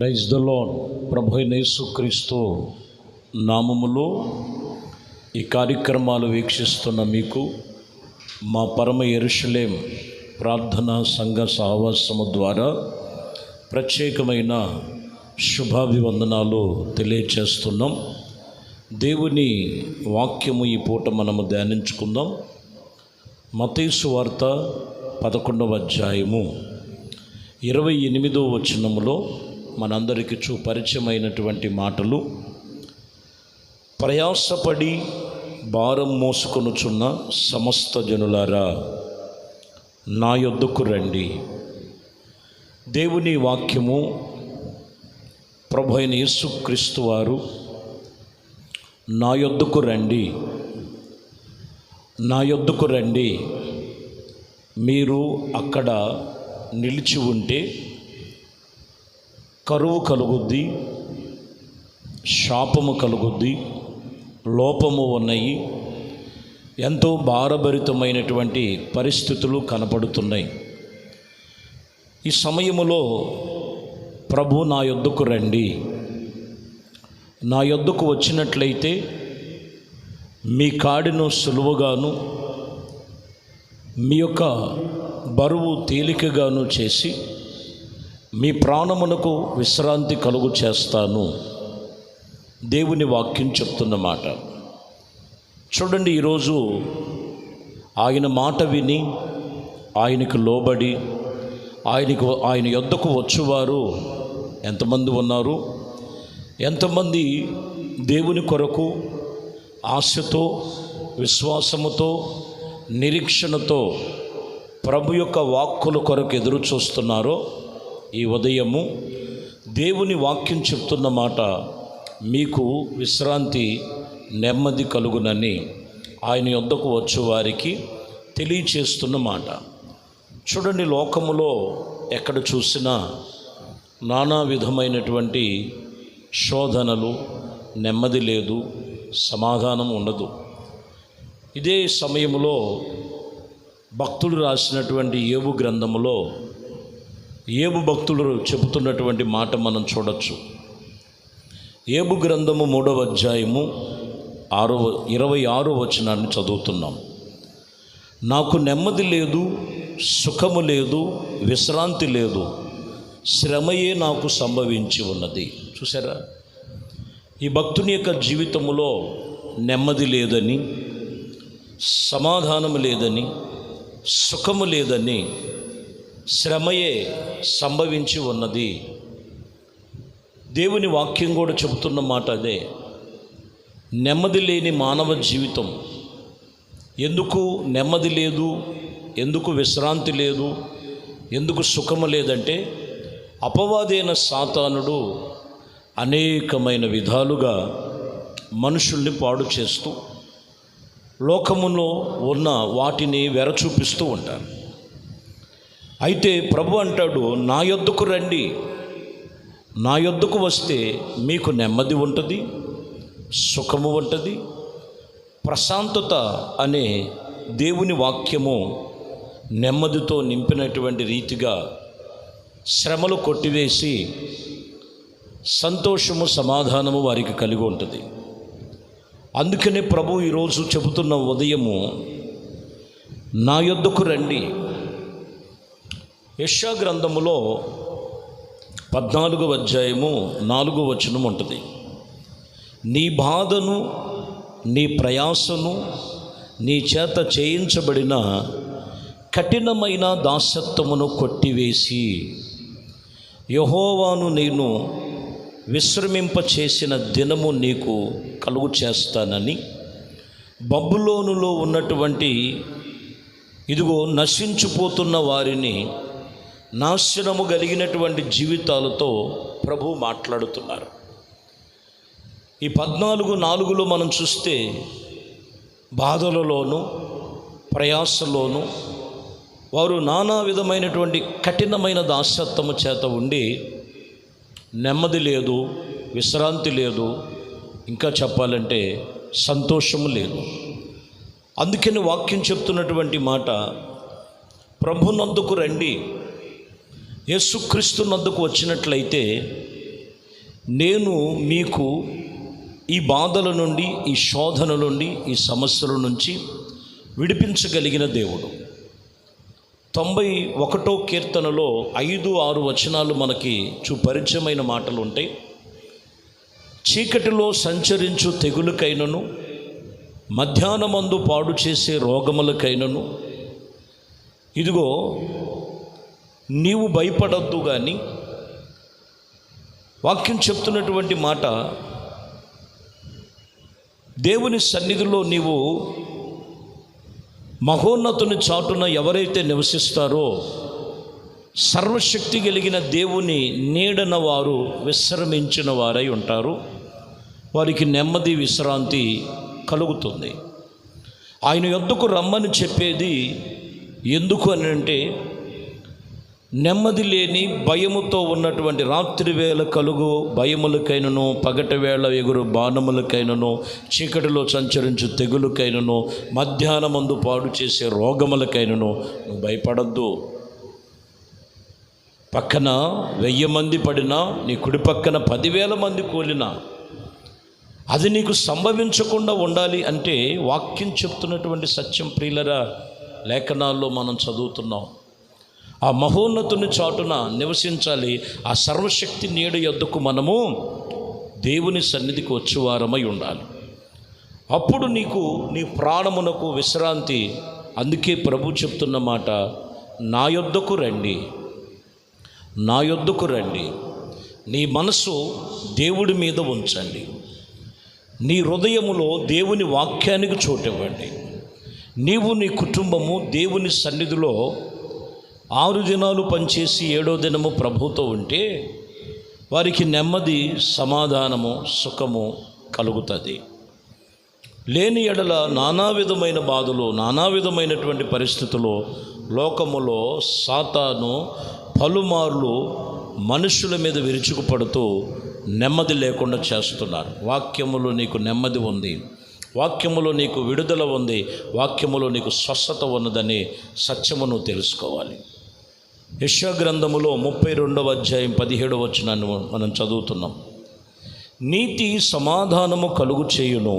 Praise the lord. ప్రభు అయిన యేసుక్రీస్తు నామములో ఈ కార్యక్రమాలు వీక్షిస్తున్న మీకు మా పరమ యెరూషలేం ప్రార్థనా సంఘ సహవాసము ద్వారా ప్రత్యేకమైన శుభాభివందనాలు తెలియచేస్తున్నాం. దేవుని వాక్యము ఈ పూట మనము ధ్యానించుకుందాం. మత్తయి సువార్త 11వ అధ్యాయము 28వ వచనములో మనందరికీ పరిచయమైనటువంటి మాటలు. ప్రయాసపడి భారం మోసుకొనుచున్న సమస్త జనులారా, నా యొద్దకు రండి. దేవుని వాక్యము ప్రభు అయిన యేసుక్రీస్తు వారు నా యొద్దకు రండి, నా యొద్దకు రండి. మీరు అక్కడ నిలిచి ఉంటే కరువు కలుగుద్ది, శాపము కలుగుద్ది, లోపము ఉన్నాయి, ఎంతో భారభరితమైనటువంటి పరిస్థితులు కనపడుతున్నాయి. ఈ సమయములో ప్రభు నా యొద్దకు రండి, నా యొద్దకు వచ్చినట్లయితే మీ కాడిను సులువుగాను మీ యొక్క బరువు తేలికగాను చేసి మీ ప్రాణమునకు విశ్రాంతి కలుగు చేస్తాను. దేవుని వాక్యం చెప్తున్నమాట. చూడండి, ఈరోజు ఆయన మాట విని ఆయనకు లోబడి ఆయన యొద్దకు వచ్చేవారు ఎంతమంది ఉన్నారు? ఎంతమంది దేవుని కొరకు ఆశతో, విశ్వాసముతో, నిరీక్షణతో ప్రభు యొక్క వాక్కుల కొరకు ఎదురు చూస్తున్నారో, ఈ ఉదయము దేవుని వాక్యం చెప్తున్న మాట, మీకు విశ్రాంతి, నెమ్మది కలుగునని ఆయన యొద్దకు వచ్చే వారికి తెలియచేస్తున్న మాట. చూడండి, లోకములో ఎక్కడ చూసినా నానా విధమైనటువంటి శోధనలు, నెమ్మది లేదు, సమాధానం ఉండదు. ఇదే సమయంలో భక్తుడు రాసినటువంటి యోబు గ్రంథములో యోబు భక్తుడు చెబుతున్నటువంటి మాట మనం చూడొచ్చు. యోబు గ్రంథము 3వ అధ్యాయము 26వ వచనాన్ని చదువుతున్నాం. నాకు నెమ్మది లేదు, సుఖము లేదు, విశ్రాంతి లేదు, శ్రమయే నాకు సంభవించి ఉన్నది. చూసారా, ఈ భక్తుని యొక్క జీవితంలో నెమ్మది లేదని, సమాధానము లేదని, సుఖము లేదని, శ్రమయే సంభవించి ఉన్నది. దేవుని వాక్యం కూడా చెబుతున్న మాట అదే. నెమ్మది లేని మానవ జీవితం. ఎందుకు నెమ్మది లేదు, ఎందుకు విశ్రాంతి లేదు, ఎందుకు సుఖము లేదంటే, అపవాదైన సాతానుడు అనేకమైన విధాలుగా మనుషుల్ని పాడు చేస్తూ లోకములో ఉన్న వాటిని వెరచూపిస్తూ ఉంటారు. అయితే ప్రభు అంటాడు, నా యొద్దకు రండి, నా యొద్దకు వస్తే మీకు నెమ్మది ఉంటుంది, సుఖము ఉంటుంది, ప్రశాంతత అనే దేవుని వాక్యము నెమ్మదితో నింపినటువంటి రీతిగా శ్రమలు కొట్టివేసి సంతోషము, సమాధానము వారికి కలిగి ఉంటుంది. అందుకనే ప్రభు ఈరోజు చెబుతున్న ఉదయము, నా యొద్దకు రండి. యెషయా గ్రంథములో 14వ అధ్యాయము 4వ వచనం ఉంటుంది. నీ బాధను, నీ ప్రయాసను, నీ చేత చేయించబడిన కఠినమైన దాసత్వమును కొట్టివేసి యెహోవాను నేను విశ్రమింపచేసిన దినము నీకు కలుగు చేస్తానని, బబులోనులో ఉన్నటువంటి ఇదిగో నశించిపోతున్న వారిని, నాశనము కలిగినటువంటి జీవితాలతో ప్రభు మాట్లాడుతున్నారు. ఈ 14:4లో మనం చూస్తే బాధలలోనూ ప్రయాసలోనూ వారు నానా విధమైనటువంటి కఠినమైన దాసత్వము చేత ఉండి నెమ్మది లేదు, విశ్రాంతి లేదు, ఇంకా చెప్పాలంటే సంతోషము లేదు. అందుకని వాక్యం చెప్తున్నటువంటి మాట, ప్రభునందుకు రండి. యేసుక్రీస్తు నందుకు వచ్చినట్లయితే నేను మీకు ఈ బాధల నుండి, ఈ శోధన నుండి, ఈ సమస్యల నుంచి విడిపించగలిగిన దేవుడు. 91వ కీర్తనలో 5-6 వచనాలు మనకి పరిచయమైన మాటలు ఉంటాయి. చీకటిలో సంచరించు తెగులుకైనను, మధ్యాహ్నమందు పాడు చేసే రోగములకైనను ఇదిగో నీవు భయపడద్దు. కానీ వాక్యం చెప్తున్నటువంటి మాట, దేవుని సన్నిధిలో నీవు మహోన్నతుని చాటున ఎవరైతే నివసిస్తారో సర్వశక్తి కలిగిన దేవుని నీడన వారు విశ్రమించిన వారై ఉంటారు. వారికి నెమ్మది, విశ్రాంతి కలుగుతుంది. ఆయన యొద్దకు రమ్మని చెప్పేది ఎందుకు అని అంటే, నెమ్మది లేని భయముతో ఉన్నటువంటి రాత్రి వేళ కలుగు భయములకైనను, పగటి వేళ ఎగురు బాణములకైనను, చీకటిలో సంచరించు తెగులుకైనను, మధ్యాహ్నమందు పాడు చేసే రోగములకైనను నువ్వు భయపడద్దు. పక్కన 1000 మంది పడినా, నీ కుడి పక్కన 10,000 మంది కూలినా అది నీకు సంభవించకుండా ఉండాలి అంటే వాక్యం చెప్తున్నటువంటి సత్యం. ప్రియులరా, లేఖనాల్లో మనం చదువుతున్నాం, ఆ మహోన్నతుని చాటున నివసించాలి. ఆ సర్వశక్తి నీడ యొద్దకు మనము దేవుని సన్నిధికి వచ్చేవారమై ఉండాలి. అప్పుడు నీకు, నీ ప్రాణమునకు విశ్రాంతి. అందుకే ప్రభు చెప్తున్న మాట, నా యొద్దకు రండి, నా యొద్దకు రండి. నీ మనసు దేవుడి మీద ఉంచండి. నీ హృదయములో దేవుని వాక్యానికి చోటివ్వండి. నీవు, నీ కుటుంబము దేవుని సన్నిధిలో 6 దినాలు పనిచేసి 7వ దినము ప్రభుతో ఉంటే వారికి నెమ్మది, సమాధానము, సుఖము కలుగుతుంది. లేని ఎడల నానా విధమైన బాధలు, నానా విధమైనటువంటి పరిస్థితులు లోకములో సాతాను పలుమార్లు మనుషుల మీద విరుచుకుపడుతూ నెమ్మది లేకుండా చేస్తున్నారు. వాక్యములో నీకు నెమ్మది ఉంది, వాక్యములో నీకు విడుదల ఉంది, వాక్యములో నీకు స్వస్థత ఉన్నదని సత్యమును తెలుసుకోవాలి. యెషయా గ్రంథములో 32వ అధ్యాయం 17వ వచనాన్ని మనం చదువుతున్నాం. నీతి సమాధానము కలుగు చేయును,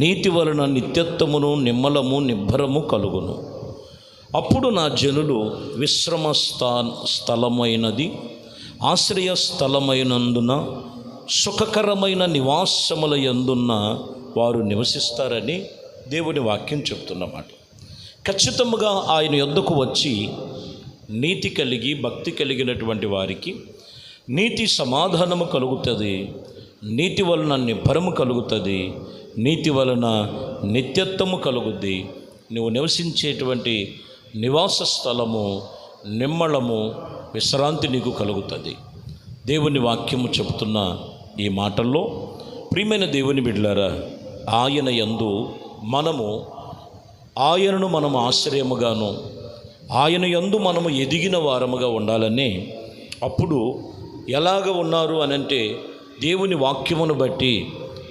నీతి వలన నిత్యత్వమును, నిమ్మలము, నిబ్బరము కలుగును. అప్పుడు నా జనులు విశ్రమ స్థలమైనది, ఆశ్రయ స్థలమైనందున, సుఖకరమైన నివాసముల యందున్న వారు నివసిస్తారని దేవుని వాక్యం చెప్తున్నమాట. ఖచ్చితంగా ఆయన యొద్దకు వచ్చి నీతి కలిగి, భక్తి కలిగినటువంటి వారికి నీతి సమాధానము కలుగుతుంది, నీతి వలన నిబ్బరము కలుగుతుంది, నీతి వలన నిత్యత్వము కలుగుద్ది. నువ్వు నివసించేటువంటి నివాస స్థలము, నిమ్మళము, విశ్రాంతి నీకు కలుగుతుంది. దేవుని వాక్యము చెబుతున్న ఈ మాటల్లో ప్రియమైన దేవుని బిడ్డలారా, ఆయన యందు మనము, ఆయనను మనము ఆశ్రయముగాను, ఆయన యందు మనము ఎదిగిన వారముగా ఉండాలని. అప్పుడు ఎలాగ ఉన్నారు అనంటే, దేవుని వాక్యమును బట్టి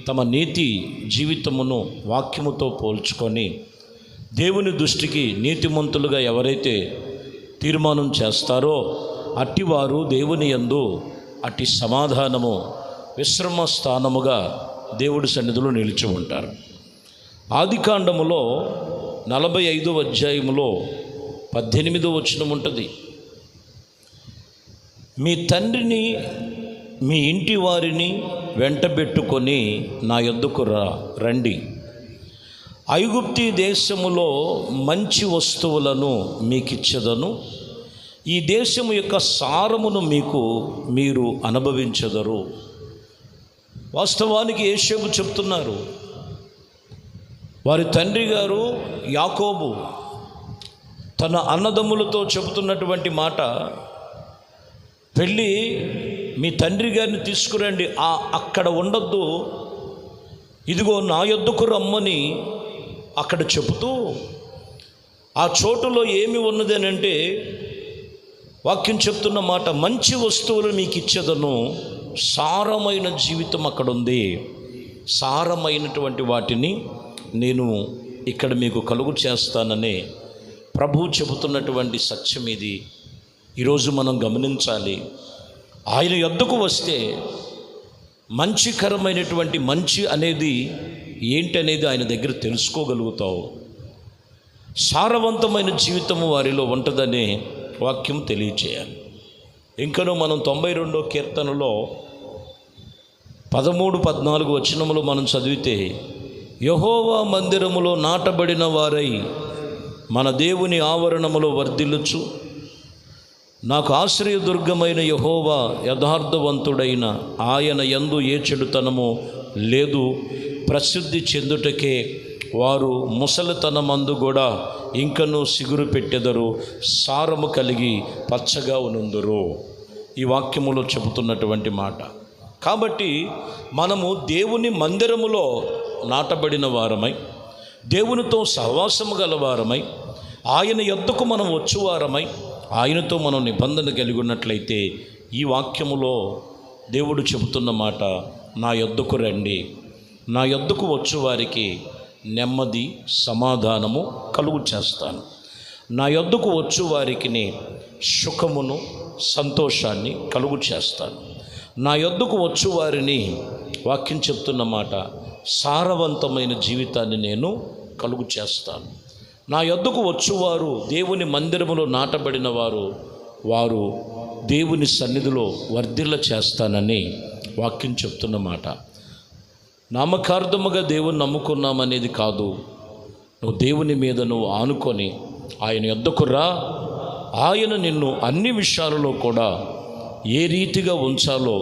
తమ నీతి జీవితమును వాక్యముతో పోల్చుకొని దేవుని దృష్టికి నీతిమంతులుగా ఎవరైతే తీర్మానం చేస్తారో అట్టివారు దేవుని యందు అట్టి సమాధానము, విశ్రమ స్థానముగా దేవుడి సన్నిధిలో నిలిచి ఉంటారు. ఆదికాండములో 45వ అధ్యాయములో 18వ వచనం ఉంటుంది. మీ తండ్రిని, మీ ఇంటి వారిని వెంటబెట్టుకొని నా యొద్దకు రండి. ఐగుప్తి దేశములో మంచి వస్తువులను మీకిచ్చెదను. ఈ దేశము యొక్క సారమును మీరు అనుభవించెదరు. వాస్తవానికి యోసేపు చెప్తున్నారు, వారి తండ్రి గారు యాకోబు తన అన్నదమ్ములతో చెబుతున్నటువంటి మాట, వెళ్ళి మీ తండ్రి గారిని తీసుకురండి, అక్కడ ఉండొద్దు, ఇదిగో నా యొద్దకు రమ్మని అక్కడ చెబుతూ, ఆ చోటులో ఏమి ఉన్నది అని అంటే, వాక్యం చెప్తున్న మాట, మంచి వస్తువులు మీకు ఇచ్చేదను, సారమైన జీవితం అక్కడ ఉంది, సారమైనటువంటి వాటిని నేను ఇక్కడ మీకు కలుగు చేస్తానని ప్రభువు చెబుతున్నటువంటి సత్యం ఇది. ఈరోజు మనం గమనించాలి. ఆయన యొద్దకు వస్తే మంచికరమైనటువంటి మంచి అనేది ఏంటనేది ఆయన దగ్గర తెలుసుకోగలుగుతావు. సారవంతమైన జీవితము వారిలో ఉంటుందనే వాక్యం తెలియచేయాలి. ఇంకనూ మనం 92వ కీర్తనలో 13-14 వచనములు మనం చదివితే, యెహోవా మందిరములో నాటబడిన వారై మన దేవుని ఆవరణములో వర్ధిల్లుచు, నాకు ఆశ్రయదుర్గమైన యెహోవా యథార్థవంతుడైన ఆయన యందు ఏ చెడుతనము లేదు, ప్రసిద్ధి చెందుటకే వారు ముసలితనమందు కూడా ఇంకనూ సిగురు పెట్టెదరు, సారము కలిగి పచ్చగా ఉనుందురు. ఈ వాక్యములో చెబుతున్నటువంటి మాట. కాబట్టి మనము దేవుని మందిరములో నాటబడిన వారమై, దేవునితో సహవాసము గలవారమై, ఆయన యొద్దకు మనం వచ్చువారమై, ఆయనతో మనం నిబంధన కలిగి ఉన్నట్లయితే, ఈ వాక్యములో దేవుడు చెబుతున్న మాట, నా యొద్దకు రండి, నా యొద్దకు వచ్చువారికి నెమ్మది సమాధానము కలుగు చేస్తాను, నా యొద్దకు వచ్చువారికి సుఖమును సంతోషాన్ని కలుగు చేస్తాను, నా యొద్దకు వచ్చువారిని, వాక్యం చెప్తున్న మాట, సారవంతమైన జీవితాన్ని నేను కలుగు చేస్తాను. నా యొద్దకు వచ్చువారు, దేవుని మందిరములో నాటబడిన వారు దేవుని సన్నిధిలో వర్ధిల్ల చేస్తానని వాక్యం చెప్తున్న మాట. నామకార్థముగా దేవుని నమ్ముకున్నామనేది కాదు. నువ్వు దేవుని మీద నువ్వు ఆనుకొని ఆయన యొద్దకు రా. ఆయన నిన్ను అన్ని విషయాలలో కూడా ఏ రీతిగా ఉంచాలో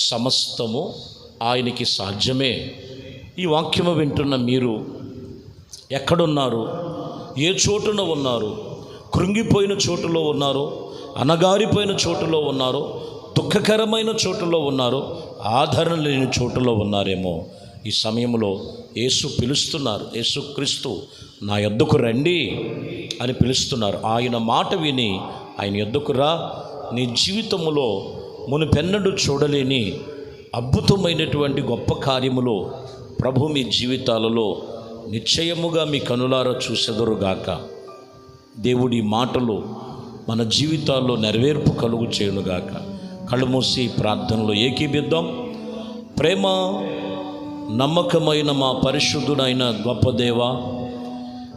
సమస్తము ఆయనకి సాధ్యమే. ఈ వాక్యము వింటున్న మీరు ఎక్కడున్నారు? ఏ చోటున ఉన్నారు? కృంగిపోయిన చోటులో ఉన్నారో, అనగారిపోయిన చోటులో ఉన్నారో, దుఃఖకరమైన చోటులో ఉన్నారో, ఆదరణ లేని చోటులో ఉన్నారేమో. ఈ సమయంలో యేసు పిలుస్తున్నారు. యేసుక్రీస్తు నా యొద్దకు రండి అని పిలుస్తున్నారు. ఆయన మాట విని ఆయన యొద్దకు రా. నీ జీవితంలో మునుపెన్నడూ చూడలేని అద్భుతమైనటువంటి గొప్ప కార్యములు ప్రభు మీ జీవితాలలో నిశ్చయముగా మీ కనులారా చూసెదరుగాక. దేవుడి మాటలు మన జీవితాల్లో నెరవేర్పు కలుగు చేయునుగాక. కళ్ళు మూసి ప్రార్థనలో ఏకీబిద్దాం. ప్రేమ నమ్మకమైన మా పరిశుద్ధుడైన గొప్ప దేవా,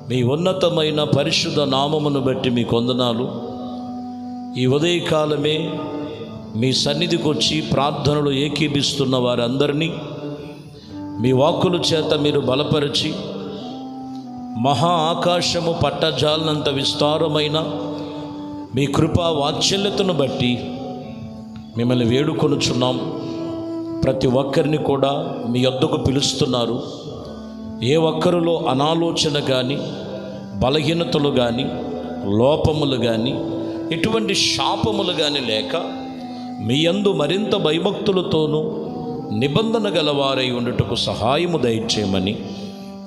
మీ ఉన్నతమైన పరిశుద్ధ నామమును బట్టి మీకు వందనాలు. ఈ ఉదయకాలమే మీ సన్నిధికి వచ్చి ప్రార్థనలు ఏకీభిస్తున్న వారందరినీ మీ వాక్కుల చేత మీరు బలపరిచి, మహా ఆకాశము పట్టజాలనంత విస్తారమైన మీ కృపా వాత్సల్యతను బట్టి మిమ్మల్ని వేడుకొనుచున్నాం. ప్రతి ఒక్కరిని కూడా మీ యొద్దకు పిలుస్తున్నారు. ఏ ఒక్కరిలో అనాలోచన కానీ, బలహీనతలు కానీ, లోపములు కానీ, ఎటువంటి శాపములు కానీ లేక మీ యందు మరింత భయభక్తులతోనూ నిబంధన గలవారై ఉండుటకు సహాయము దయచేయమని,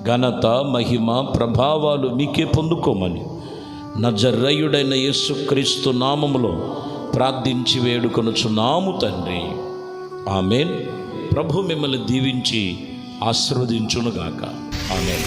ఘనత మహిమ ప్రభావాలు మీకే పొందుకోమని నజరేయుడైన యేసుక్రీస్తు నామములో ప్రార్థించి వేడుకొనుచున్నాము తండ్రి. ఆమేన్. ప్రభు మిమ్మల్ని దీవించి ఆశీర్వదించునుగాక. ఆమేన్.